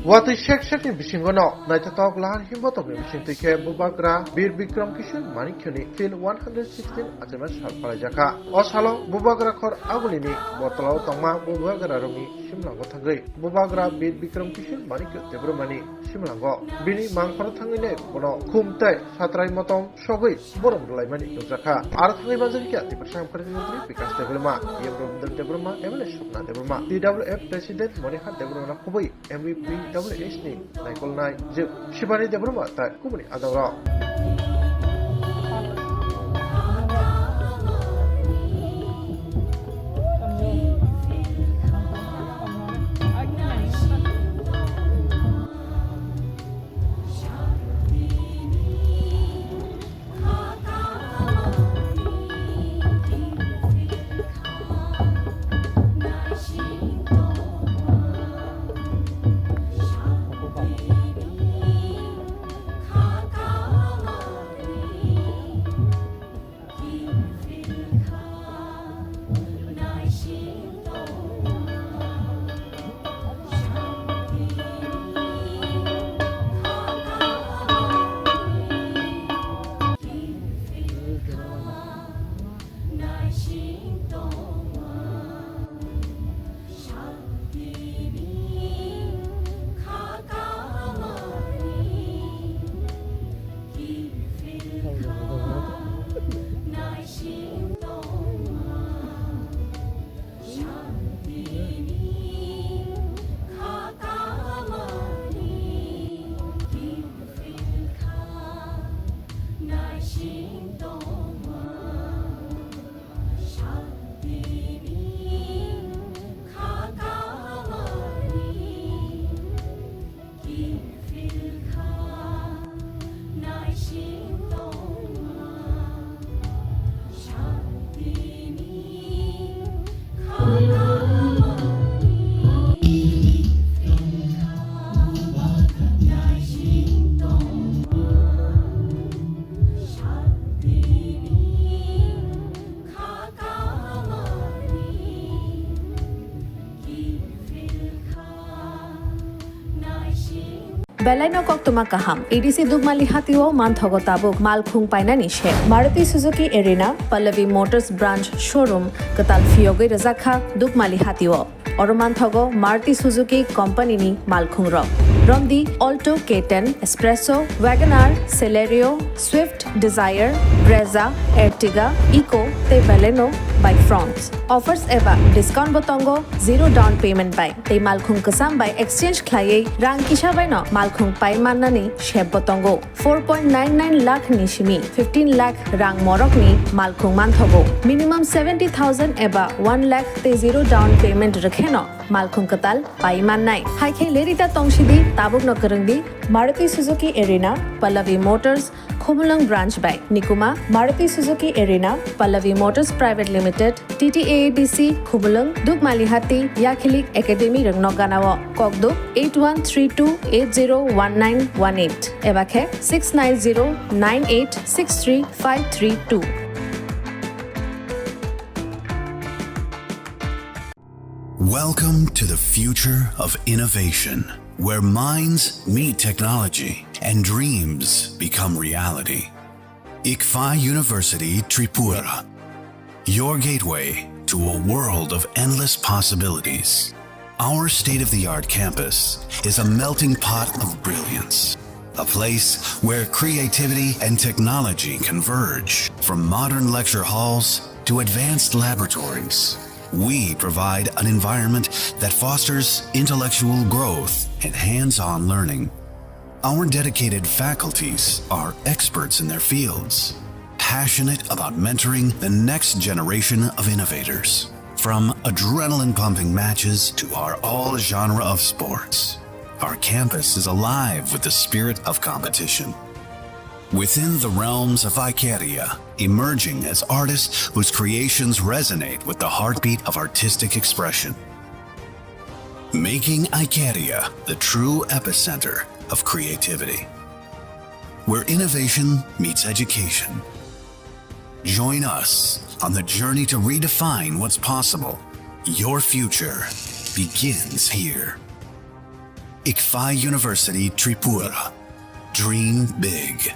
Wati shek shekni bisingono naitatok lahan himbotokni bisingtike bubagra Bir Bikram Kishore Manikyoni Phil 116 ajemas salpalajaka. Osalo bubagra khor agulini botolao tongma bubagra romi simlango thangai. Bubagra Bir Bikram Kishore Manikyo Debromani simlango. Bini mangkhoro thangine bono khumtai satrai motom sogoi borom laimani nujaka. Ar thangai bazarika tipasam kharjantri Vikas Debroma, Yebrodar Debroma, Emile Shukna Debroma, DWF President Moniha Debroma Khubui, MVP WH ni naikol nai je Shibani Debroma tai kubuni adawra. Belaino koktuma kaham EDC Dugmali Hatio Manthogo Tabuk Malkhung Painani she Maruti Suzuki Arena Pallavi Motors Branch Showroom Katal Fioge Razakha Dugmali Hatio Oromanthogo Maruti Suzuki Company ni Malkhung Ro Romdi Alto K10 Espresso Wagoner Celerio Swift Desire Brezza Ertiga Eco te Belaino by France offers eba discount botongo zero down payment by te Malkhung kasam by exchange khlai rang kisha by no Malkhung pai manani sheb botongo 4.99 lakh ni shimi 15 lakh rang morok ni Malkhung manthogo minimum 70,000 eba 1 lakh te zero down payment rakheno Malkhung katal pai mannai haikhe lerita tongshidi tabuk no karangdi Maruti Suzuki Arena Pallavi Motors Khumulang Branch by Nikuma Maruti Suzuki Arena Pallavi Motors Private Limited TTAADC Khumulang Dugmalihati Yakhilik Academy Rangnoganawo Kokduk 8132801918 Ebakhe 6909863532 Welcome to the future of innovation, where minds meet technology and dreams become reality. ICFA University Tripura, your gateway to a world of endless possibilities. Our state-of-the-art campus is a melting pot of brilliance, a place where creativity and technology converge. From modern lecture halls to advanced laboratories, we provide an environment that fosters intellectual growth and hands-on learning. Our dedicated faculties are experts in their fields, passionate about mentoring the next generation of innovators. From adrenaline-pumping matches to our all-genre of sports, our campus is alive with the spirit of competition. Within the realms of Icaria, emerging as artists whose creations resonate with the heartbeat of artistic expression. Making Icaria the true epicenter of creativity, where innovation meets education. Join us on the journey to redefine what's possible. Your future begins here. ICFI University Tripura. Dream big.